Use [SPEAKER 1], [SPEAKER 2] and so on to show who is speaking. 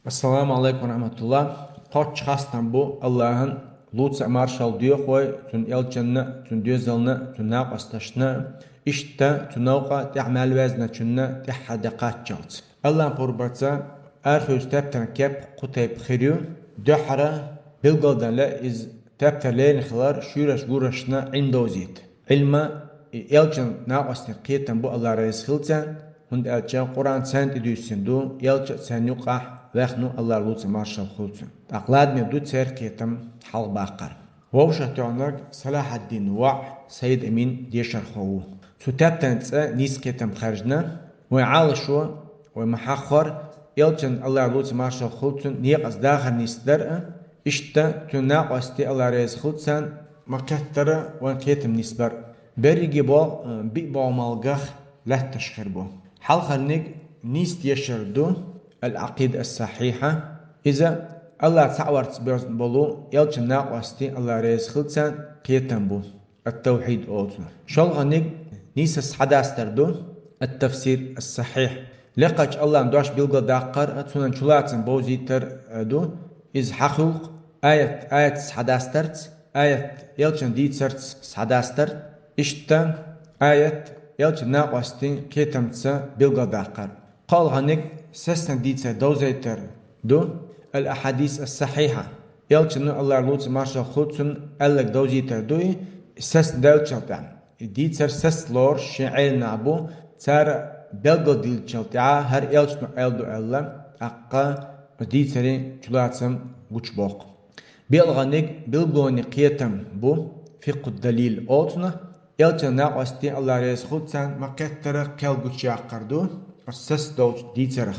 [SPEAKER 1] Assalamu alaikum rahmatullah. Koç hastan bu Allah'ın lütfu marşal diyor koy tün elçanna tün dözalna tün naqastaşna işte tün nauqa ta'mal vezna tünna tahadaqat çalç. Allah porbatsa arhus teptan kep qutayb khiriyo dahra bilgaldan la iz tepterlerin khilar şuraş guraşna indozit. İlma elçan naqasni qiyetan bu Allah reis khiltan hund elçan Kur'an sent edüsün du elçan sen yuqah ويخنو الله لوتس مارشال خلصن أقلادني دو تسير كيتم حال باقر ووشة تعناك صلاح الدين وع سيد أمين ديشارخو سو تابتن نيس كيتم خرجنا ويعالشوا ومحاخر يلتن الله لوتس مارشال خلصن نيقص داخل نيس درء إشتا تناق واستي الله ريز خلصن مكتر وكيتم نيسبر بريجي بو بي بو مالغخ لا تشخر بو حال خلنك نيس ديشاردو العقيدة الصحيحة إذا الله تعورت بولو يلچن ناقوستي الله ريز خلصان قيتن بو التوحيد أوتنا شلغنك نيسس حداستردو التفسير الصحيح لقاش الله مدوش بيلغا داقر أتسونان شلاتن بوزيتر دو إذ حقوق آية حداسترت آية يلچن ديتسرت حداستر إشتا آية يلچن ناقوستي قيتمتسا بيلغا داقر قالغنك سسن ديتسا دوزيتر دو الأحاديث الصحيحة يلچن الله لوتس مارشال خلصن ألك دوزيتر دوي سسن دلچلتان ديتسر سس لور شعيل نابو تار بلغل دلچلتاع هر يلچن ألدو ألا أقا ديتسري چلاتسم غوچبوق بيلغنك بلغوني قيتم بو فقه الدليل أوتنا يلچن ناقوستي الله ريس خلصن مكتر كل غوچاقردو سس دوچ ديتسرخ